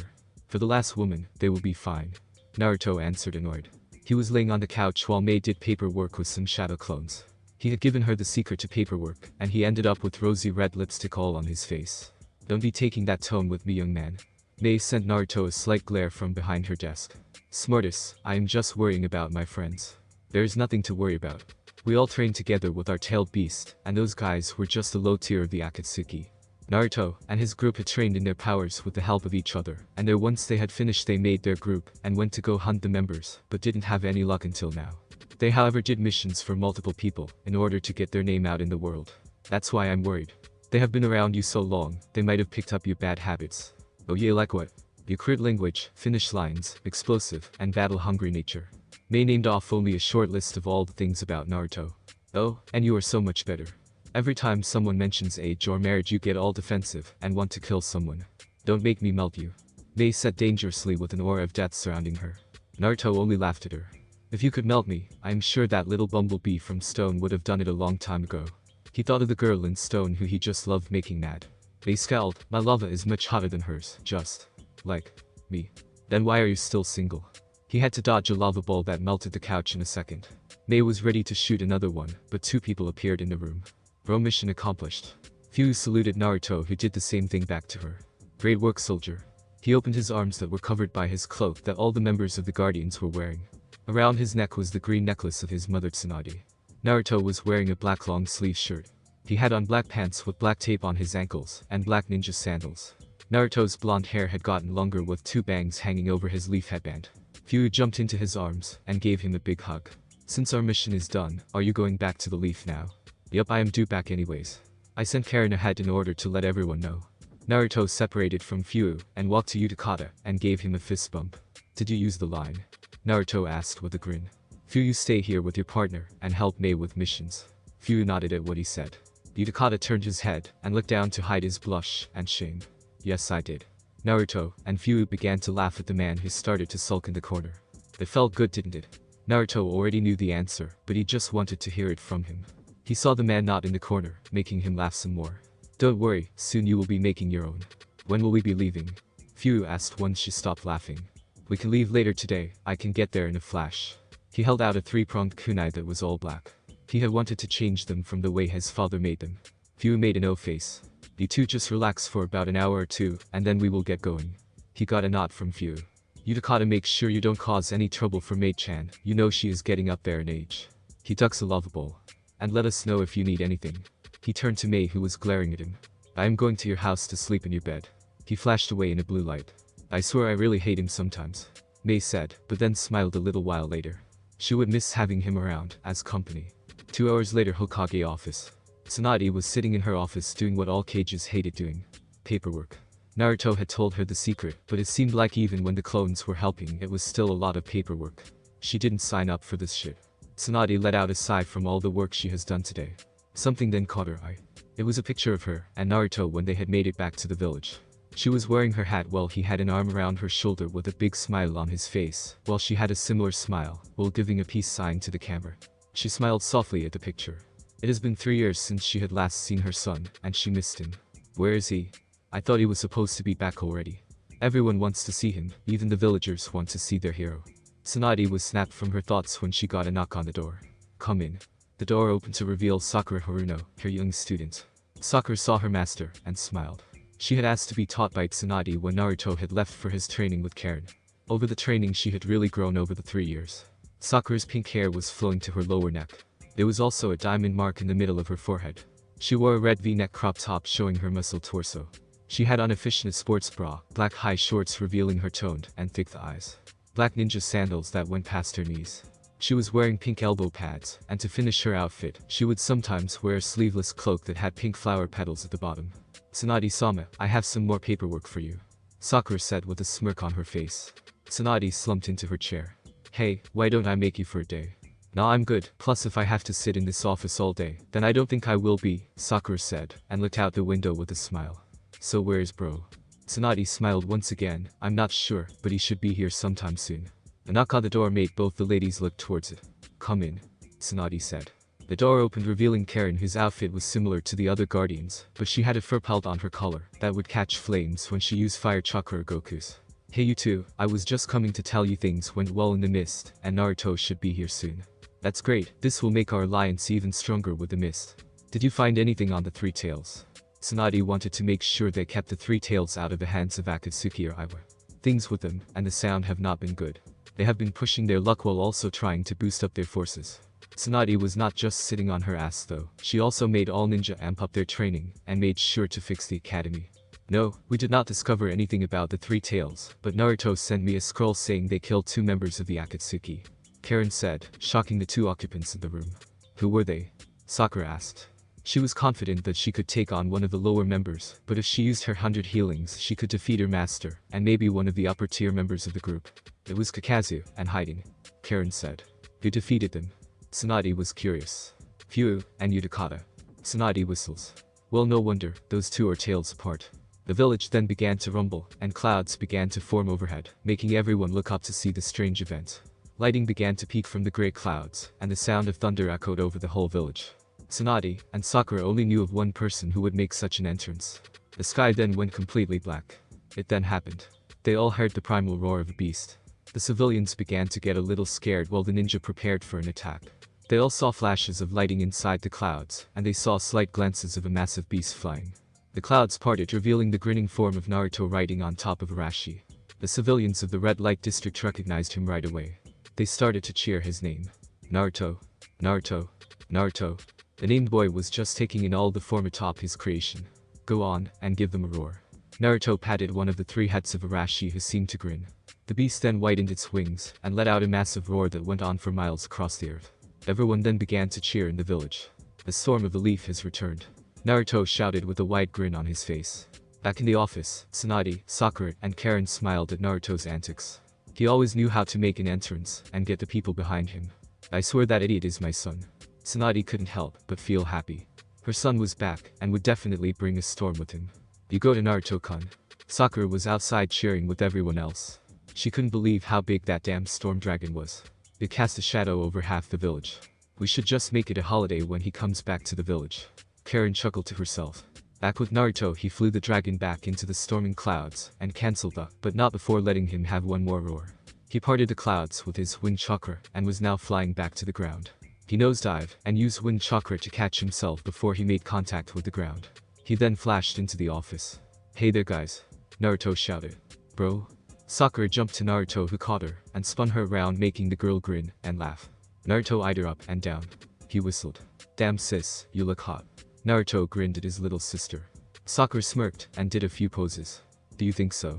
For the last woman, they will be fine. Naruto answered annoyed. He was laying on the couch while Mei did paperwork with some shadow clones. He had given her the secret to paperwork, and he ended up with rosy red lipstick all on his face. Don't be taking that tone with me, young man. Mei sent Naruto a slight glare from behind her desk. Smartest, I am just worrying about my friends. There is nothing to worry about. We all trained together with our tailed beast, and those guys were just the low tier of the Akatsuki. Naruto and his group had trained in their powers with the help of each other, and there once they had finished they made their group and went to go hunt the members, but didn't have any luck until now. They however did missions for multiple people in order to get their name out in the world. That's why I'm worried. They have been around you so long, they might have picked up your bad habits. Oh yeah, like what? Your crude language, finish lines, explosive, and battle-hungry nature. Mei named off only a short list of all the things about Naruto. Oh, and you are so much better. Every time someone mentions age or marriage you get all defensive and want to kill someone. Don't make me melt you. Mei said dangerously with an aura of death surrounding her. Naruto only laughed at her. If you could melt me, I am sure that little bumblebee from stone would have done it a long time ago. He thought of the girl in stone who he just loved making mad. They scowled. My lava is much hotter than hers, just like me. Then why are you still single? He had to dodge a lava ball that melted the couch in a second. Mei was ready to shoot another one, but two people appeared in the room. Bro, mission accomplished. Fyu saluted Naruto, who did the same thing back to her. Great work, soldier. He opened his arms that were covered by his cloak that all the members of the Guardians were wearing. Around his neck was the green necklace of his mother Tsunade. Naruto was wearing a black long sleeve shirt. He had on black pants with black tape on his ankles and black ninja sandals. Naruto's blonde hair had gotten longer with two bangs hanging over his leaf headband. Fyu jumped into his arms and gave him a big hug. Since our mission is done, are you going back to the leaf now? Yup, I am due back anyways. I sent Karen ahead in order to let everyone know. Naruto separated from Fyu and walked to Utakata and gave him a fist bump. Did you use the line? Naruto asked with a grin. Fyu, you stay here with your partner and help Mei with missions. Fyu nodded at what he said. Utakata turned his head and looked down to hide his blush and shame. Yes, I did. Naruto and Fyu began to laugh at the man who started to sulk in the corner. It felt good, didn't it? Naruto already knew the answer, but he just wanted to hear it from him. He saw the man nod in the corner, making him laugh some more. Don't worry, soon you will be making your own. When will we be leaving? Fyu asked once she stopped laughing. We can leave later today, I can get there in a flash. He held out a three-pronged kunai that was all black. He had wanted to change them from the way his father made them. Fyu made a no face. You two just relax for about an hour or two, and then we will get going. He got a nod from Fyu. Utakata, make sure you don't cause any trouble for Mei-chan, you know she is getting up there in age. He ducks a lava bowl. And let us know if you need anything. He turned to Mei, who was glaring at him. I am going to your house to sleep in your bed. He flashed away in a blue light. I swear I really hate him sometimes. Mei said, but then smiled a little while later. She would miss having him around, as company. 2 hours later, Hokage office. Tsunade was sitting in her office doing what all cages hated doing. Paperwork. Naruto had told her the secret, but it seemed like even when the clones were helping, it was still a lot of paperwork. She didn't sign up for this shit. Tsunade let out a sigh from all the work she has done today. Something then caught her eye. It was a picture of her and Naruto when they had made it back to the village. She was wearing her hat while he had an arm around her shoulder with a big smile on his face, while she had a similar smile, while giving a peace sign to the camera. She smiled softly at the picture. It has been 3 years since she had last seen her son, and she missed him. Where is he? I thought he was supposed to be back already. Everyone wants to see him, even the villagers want to see their hero. Tsunade was snapped from her thoughts when she got a knock on the door. Come in. The door opened to reveal Sakura Haruno, her young student. Sakura saw her master, and smiled. She had asked to be taught by Tsunade when Naruto had left for his training with Karen. Over the training she had really grown over the 3 years. Sakura's pink hair was flowing to her lower neck. There was also a diamond mark in the middle of her forehead. She wore a red V-neck crop top showing her muscle torso. She had on a fishnet sports bra, black high shorts revealing her toned and thick thighs. Black ninja sandals that went past her knees. She was wearing pink elbow pads, and to finish her outfit, she would sometimes wear a sleeveless cloak that had pink flower petals at the bottom. Tsunade-sama, I have some more paperwork for you. Sakura said with a smirk on her face. Tsunade slumped into her chair. Hey, why don't I make you for a day? Nah, I'm good, plus if I have to sit in this office all day, then I don't think I will be, Sakura said, and looked out the window with a smile. So where's bro? Tsunade smiled once again, I'm not sure, but he should be here sometime soon. A knock on the door made both the ladies look towards it. Come in, Tsunade said. The door opened revealing Karen, whose outfit was similar to the other guardians, but she had a fur pelt on her collar that would catch flames when she used fire chakra Goku's. Hey you two, I was just coming to tell you things went well in the mist, and Naruto should be here soon. That's great, this will make our alliance even stronger with the mist. Did you find anything on the Three Tails? Tsunade wanted to make sure they kept the Three Tails out of the hands of Akatsuki or Iwa. Things with them, and the sound have not been good. They have been pushing their luck while also trying to boost up their forces. Tsunade was not just sitting on her ass though, she also made all ninja amp up their training, and made sure to fix the academy. No, we did not discover anything about the Three Tails, but Naruto sent me a scroll saying they killed 2 members of the Akatsuki. Karen said, shocking the 2 occupants of the room. Who were they? Sakura asked. She was confident that she could take on one of the lower members, but if she used her 100 healings she could defeat her master, and maybe one of the upper tier members of the group. It was Kakazu, and hiding. Karen said. Who defeated them? Tsunade was curious. Fyu, and Utakata. Tsunade whistles. Well, no wonder, those 2 are tails apart. The village then began to rumble, and clouds began to form overhead, making everyone look up to see the strange event. Lightning began to peek from the gray clouds, and the sound of thunder echoed over the whole village. Tsunade and Sakura only knew of one person who would make such an entrance. The sky then went completely black. It then happened. They all heard the primal roar of a beast. The civilians began to get a little scared while the ninja prepared for an attack. They all saw flashes of lightning inside the clouds, and they saw slight glances of a massive beast flying. The clouds parted, revealing the grinning form of Naruto riding on top of Arashi. The civilians of the red light district recognized him right away. They started to cheer his name. Naruto, Naruto, Naruto. The named boy was just taking in all the form atop his creation. Go on, and give them a roar. Naruto patted one of the 3 heads of Arashi, who seemed to grin. The beast then widened its wings, and let out a massive roar that went on for miles across the earth. Everyone then began to cheer in the village. The storm of the leaf has returned. Naruto shouted with a wide grin on his face. Back in the office, Tsunade, Sakura, and Karen smiled at Naruto's antics. He always knew how to make an entrance, and get the people behind him. I swear that idiot is my son. Tsunade couldn't help but feel happy. Her son was back, and would definitely bring a storm with him. You go to Naruto-kun. Sakura was outside cheering with everyone else. She couldn't believe how big that damn storm dragon was. It cast a shadow over half the village. We should just make it a holiday when he comes back to the village. Karen chuckled to herself. Back with Naruto, he flew the dragon back into the storming clouds, and cancelled but not before letting him have one more roar. He parted the clouds with his wind chakra, and was now flying back to the ground. He nosedived, and used wind chakra to catch himself before he made contact with the ground. He then flashed into the office. Hey there guys. Naruto shouted. Bro? Sakura jumped to Naruto, who caught her, and spun her around, making the girl grin and laugh. Naruto eyed her up and down. He whistled. Damn sis, you look hot. Naruto grinned at his little sister. Sakura smirked and did a few poses. Do you think so?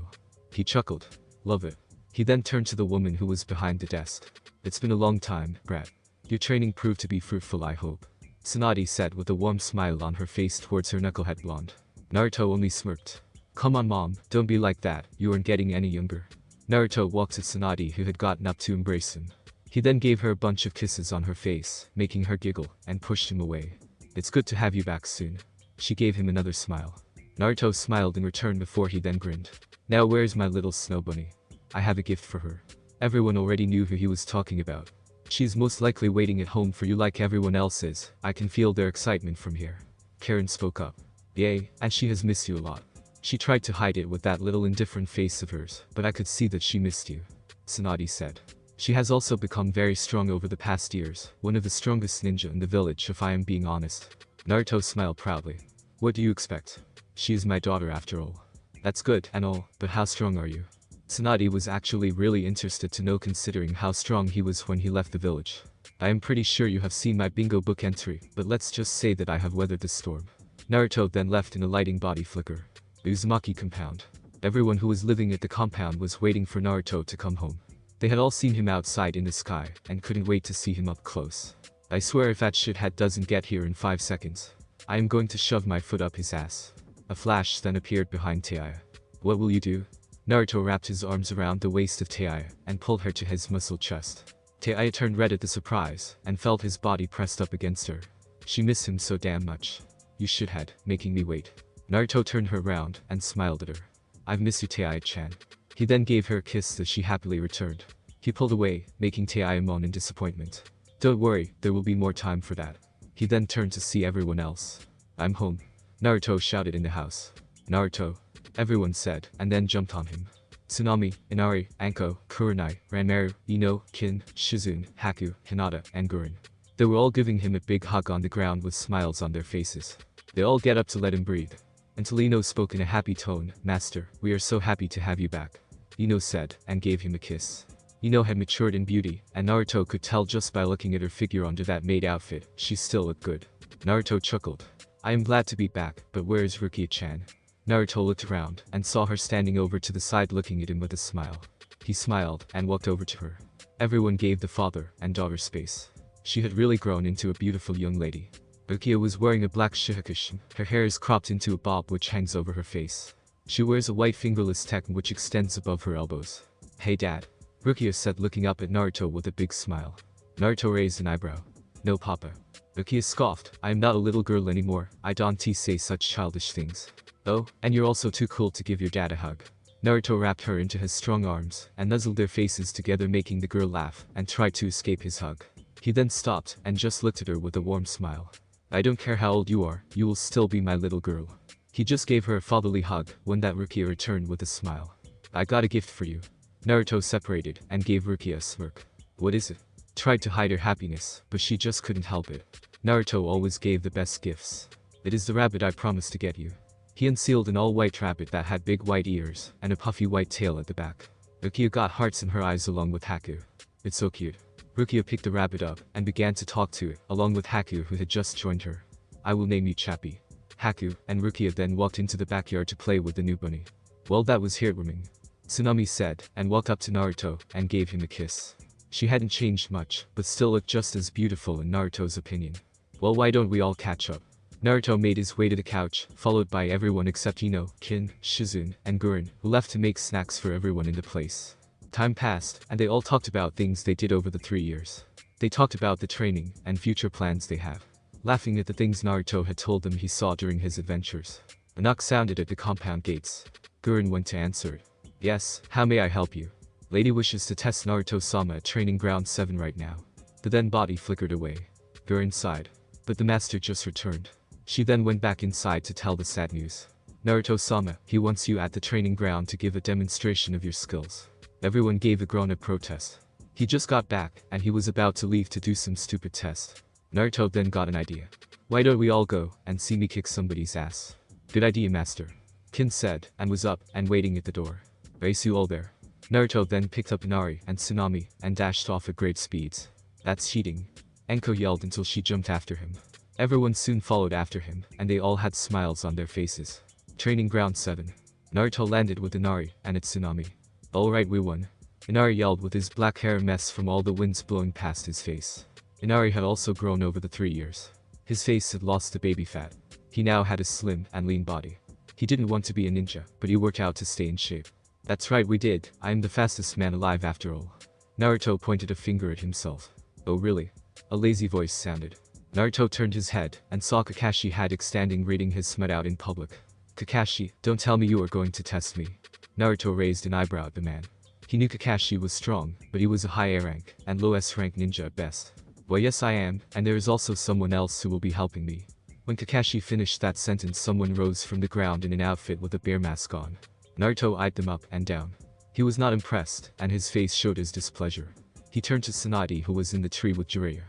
He chuckled. Love it. He then turned to the woman who was behind the desk. It's been a long time, brat. Your training proved to be fruitful, I hope. Tsunade said with a warm smile on her face towards her knucklehead blonde. Naruto only smirked. Come on mom, don't be like that, you aren't getting any younger. Naruto walked to Tsunade, who had gotten up to embrace him. He then gave her a bunch of kisses on her face, making her giggle, and pushed him away. It's good to have you back soon. She gave him another smile. Naruto smiled in return before he then grinned. Now where's my little snow bunny? I have a gift for her. Everyone already knew who he was talking about. She's most likely waiting at home for you like everyone else is. I can feel their excitement from here. Karen spoke up. Yay, and she has missed you a lot. She tried to hide it with that little indifferent face of hers, but I could see that she missed you. Tsunade said. She has also become very strong over the past years, one of the strongest ninja in the village if I am being honest. Naruto smiled proudly. What do you expect? She is my daughter after all. That's good and all, but how strong are you? Tsunade was actually really interested to know, considering how strong he was when he left the village. I am pretty sure you have seen my bingo book entry, but let's just say that I have weathered the storm. Naruto then left in a lighting body flicker. The Uzumaki compound. Everyone who was living at the compound was waiting for Naruto to come home. They had all seen him outside in the sky, and couldn't wait to see him up close. I swear if that shithead doesn't get here in 5 seconds, I am going to shove my foot up his ass. A flash then appeared behind Teiya. What will you do? Naruto wrapped his arms around the waist of Teiya, and pulled her to his muscled chest. Teiya turned red at the surprise, and felt his body pressed up against her. She missed him so damn much. You shithead, making me wait. Naruto turned her around, and smiled at her. I've missed you, Teiya-chan. He then gave her a kiss that she happily returned. He pulled away, making Teiya moan in disappointment. Don't worry, there will be more time for that. He then turned to see everyone else. I'm home. Naruto shouted in the house. Naruto. Everyone said, and then jumped on him. Tsunami, Inari, Anko, Kurenai, Ranmaru, Ino, Kin, Shizune, Haku, Hinata, and Gurin. They were all giving him a big hug on the ground with smiles on their faces. They all get up to let him breathe. Until Ino spoke in a happy tone. Master, we are so happy to have you back. Ino said, and gave him a kiss. Ino had matured in beauty, and Naruto could tell just by looking at her figure under that maid outfit, she still looked good. Naruto chuckled. I am glad to be back, but where is Rukia-chan? Naruto looked around, and saw her standing over to the side looking at him with a smile. He smiled, and walked over to her. Everyone gave the father and daughter space. She had really grown into a beautiful young lady. Rukia was wearing a black shihakishin. Her hair is cropped into a bob which hangs over her face. She wears a white fingerless tekn which extends above her elbows. Hey dad. Rukia said, looking up at Naruto with a big smile. Naruto raised an eyebrow. No papa. Rukia scoffed. I am not a little girl anymore. I don't say such childish things. Oh, and you're also too cool to give your dad a hug. Naruto wrapped her into his strong arms and nuzzled their faces together, making the girl laugh and try to escape his hug. He then stopped and just looked at her with a warm smile. I don't care how old you are, you will still be my little girl. He just gave her a fatherly hug when that Rukia returned with a smile. I got a gift for you. Naruto separated and gave Rukia a smirk. What is it? Tried to hide her happiness, but she just couldn't help it. Naruto always gave the best gifts. It is the rabbit I promised to get you. He unsealed an all-white rabbit that had big white ears and a puffy white tail at the back. Rukia got hearts in her eyes along with Haku. It's so cute. Rukia picked the rabbit up and began to talk to it, along with Haku who had just joined her. I will name you Chappy. Haku and Rukia then walked into the backyard to play with the new bunny. Well, that was heartwarming, Tsunami said, and walked up to Naruto and gave him a kiss. She hadn't changed much, but still looked just as beautiful in Naruto's opinion. Well, why don't we all catch up? Naruto made his way to the couch, followed by everyone except Ino, Kin, Shizune, and Gurren, who left to make snacks for everyone in the place. Time passed, and they all talked about things they did over the 3 years. They talked about the training and future plans they have, laughing at the things Naruto had told them he saw during his adventures. A knock sounded at the compound gates. Gurren went to answer it. Yes, how may I help you? Lady wishes to test Naruto-sama at Training Ground 7 right now. The then body flickered away. Gurren sighed. But the master just returned. She then went back inside to tell the sad news. Naruto-sama, he wants you at the training ground to give a demonstration of your skills. Everyone gave a grown-up protest. He just got back, and he was about to leave to do some stupid test. Naruto then got an idea. Why don't we all go and see me kick somebody's ass? Good idea, master. Kin said, and was up and waiting at the door. Are you all there? Naruto then picked up Inari and Tsunami and dashed off at great speeds. That's cheating. Enko yelled until she jumped after him. Everyone soon followed after him, and they all had smiles on their faces. Training Ground 7. Naruto landed with Inari and its Tsunami. Alright, we won. Inari yelled with his black hair a mess from all the winds blowing past his face. Inari had also grown over the 3 years. His face had lost the baby fat. He now had a slim and lean body. He didn't want to be a ninja, but he worked out to stay in shape. That's right, we did. I am the fastest man alive after all. Naruto pointed a finger at himself. Oh really? A lazy voice sounded. Naruto turned his head and saw Kakashi Haddock standing reading his smut out in public. Kakashi, don't tell me you are going to test me. Naruto raised an eyebrow at the man. He knew Kakashi was strong, but he was a high A rank and low S rank ninja at best. Well, yes I am, and there is also someone else who will be helping me. When Kakashi finished that sentence, someone rose from the ground in an outfit with a bear mask on. Naruto eyed them up and down. He was not impressed, and his face showed his displeasure. He turned to Tsunade, who was in the tree with Jiraiya.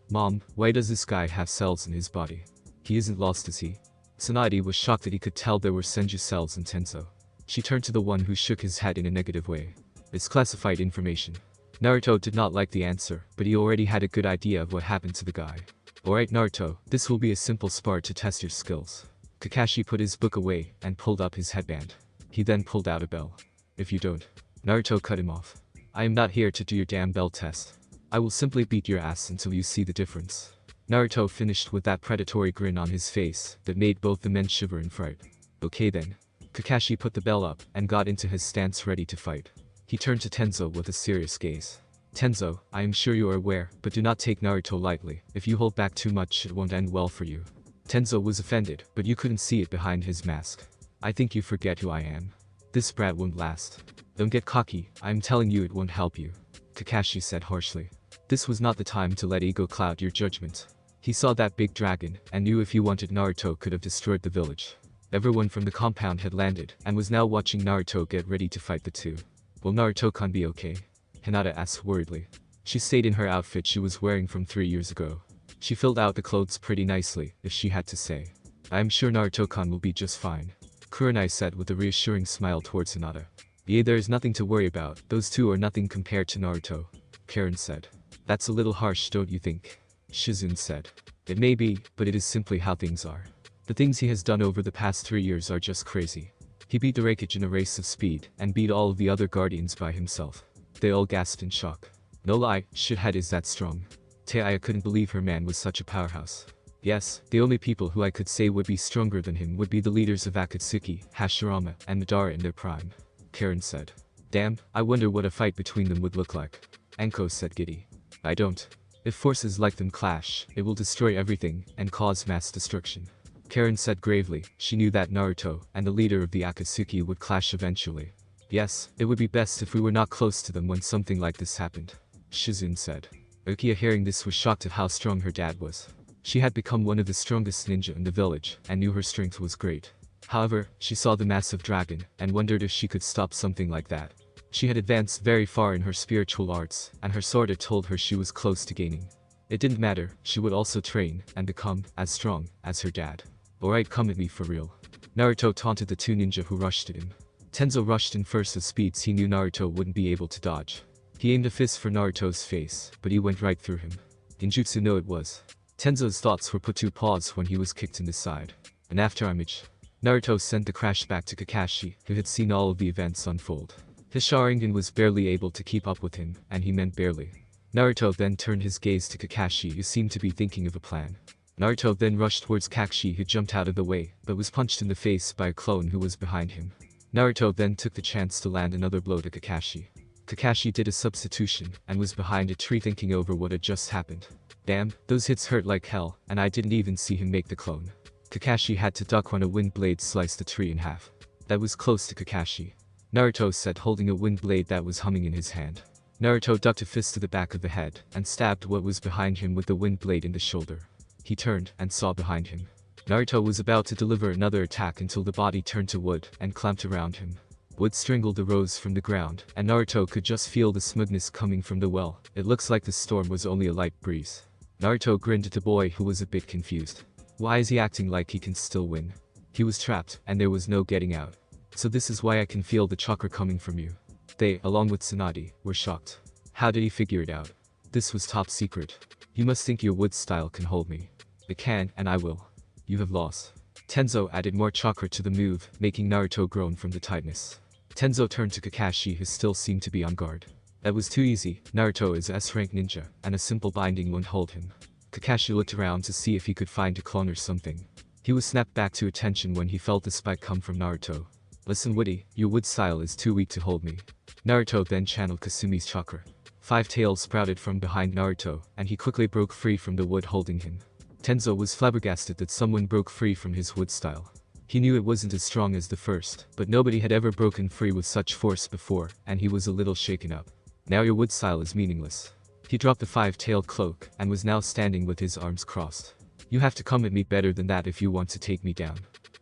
Mom, why does this guy have cells in his body? He isn't lost, is he? Tsunade was shocked that he could tell there were Senju cells in Tenzo. She turned to the one who shook his head in a negative way. It's classified information. Naruto did not like the answer, but he already had a good idea of what happened to the guy. Alright Naruto, this will be a simple spar to test your skills. Kakashi put his book away and pulled up his headband. He then pulled out a bell. If you don't. Naruto cut him off. I am not here to do your damn bell test. I will simply beat your ass until you see the difference. Naruto finished with that predatory grin on his face that made both the men shiver in fright. Okay then. Kakashi put the bell up and got into his stance ready to fight. He turned to Tenzo with a serious gaze. Tenzo, I am sure you are aware, but do not take Naruto lightly. If you hold back too much, it won't end well for you. Tenzo was offended, but you couldn't see it behind his mask. I think you forget who I am. This brat won't last. Don't get cocky, I am telling you it won't help you. Kakashi said harshly. This was not the time to let ego cloud your judgment. He saw that big dragon, and knew if he wanted Naruto could have destroyed the village. Everyone from the compound had landed, and was now watching Naruto get ready to fight the two. Will Naruto-kun be okay? Hinata asked worriedly. She stayed in her outfit she was wearing from 3 years ago. She filled out the clothes pretty nicely, if she had to say. I am sure Naruto-kun will be just fine. Kurenai said with a reassuring smile towards Hinata. Yeah, there is nothing to worry about, those two are nothing compared to Naruto. Karen said. That's a little harsh, don't you think? Shizune said. It may be, but it is simply how things are. The things he has done over the past 3 years are just crazy. He beat the Raikage in a race of speed, and beat all of the other guardians by himself. They all gasped in shock. No lie, shithead is that strong. Taya couldn't believe her man was such a powerhouse. Yes, the only people who I could say would be stronger than him would be the leaders of Akatsuki, Hashirama, and Madara in their prime. Karen said. Damn, I wonder what a fight between them would look like. Anko said giddy. I don't. If forces like them clash, it will destroy everything, and cause mass destruction. Karen said gravely, she knew that Naruto and the leader of the Akatsuki would clash eventually. Yes, it would be best if we were not close to them when something like this happened, Shizune said. Ukiya hearing this was shocked at how strong her dad was. She had become one of the strongest ninja in the village and knew her strength was great. However, she saw the massive dragon and wondered if she could stop something like that. She had advanced very far in her spiritual arts, and her sword had told her she was close to gaining. It didn't matter, she would also train and become as strong as her dad. Alright, come at me for real. Naruto taunted the two ninja who rushed at him. Tenzo rushed in first at speeds he knew Naruto wouldn't be able to dodge. He aimed a fist for Naruto's face, but he went right through him. Genjutsu no it was. Tenzo's thoughts were put to pause when he was kicked in the side. An afterimage. Naruto sent the crash back to Kakashi, who had seen all of the events unfold. His Sharingan was barely able to keep up with him, and he meant barely. Naruto then turned his gaze to Kakashi, who seemed to be thinking of a plan. Naruto then rushed towards Kakashi, who jumped out of the way, but was punched in the face by a clone who was behind him. Naruto then took the chance to land another blow to Kakashi. Kakashi did a substitution, and was behind a tree thinking over what had just happened. Damn, those hits hurt like hell, and I didn't even see him make the clone. Kakashi had to duck when a wind blade sliced the tree in half. That was close to Kakashi, Naruto said, holding a wind blade that was humming in his hand. Naruto ducked a fist to the back of the head, and stabbed what was behind him with the wind blade in the shoulder. He turned, and saw behind him. Naruto was about to deliver another attack until the body turned to wood, and clamped around him. Wood strangled arose from the ground, and Naruto could just feel the smugness coming from the well. It looks like the storm was only a light breeze. Naruto grinned at the boy, who was a bit confused. Why is he acting like he can still win? He was trapped, and there was no getting out. So this is why I can feel the chakra coming from you. They, along with Tsunade, were shocked. How did he figure it out? This was top secret. You must think your wood style can hold me. It can, and I will. You have lost. Tenzo added more chakra to the move, making Naruto groan from the tightness. Tenzo turned to Kakashi, who still seemed to be on guard. That was too easy. Naruto is S-rank ninja, and a simple binding won't hold him. Kakashi looked around to see if he could find a clone or something. He was snapped back to attention when he felt the spike come from Naruto. Listen Woody, your wood style is too weak to hold me. Naruto then channeled Kasumi's chakra. 5 tails sprouted from behind Naruto, and he quickly broke free from the wood holding him. Tenzo was flabbergasted that someone broke free from his wood style. He knew it wasn't as strong as the first, but nobody had ever broken free with such force before, and he was a little shaken up. Now your wood style is meaningless. He dropped the 5-tailed cloak, and was now standing with his arms crossed. You have to come at me better than that if you want to take me down,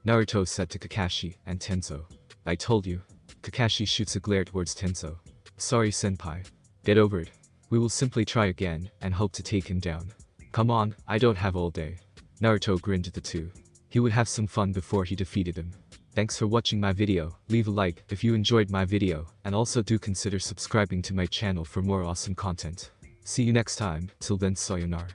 Naruto said to Kakashi and Tenzo. I told you. Kakashi shoots a glare towards Tenzo. Sorry senpai. Get over it. We will simply try again, and hope to take him down. Come on, I don't have all day. Naruto grinned at the two. He would have some fun before he defeated him. Thanks for watching my video. Leave a like if you enjoyed my video, and also do consider subscribing to my channel for more awesome content. See you next time, till then sayonara.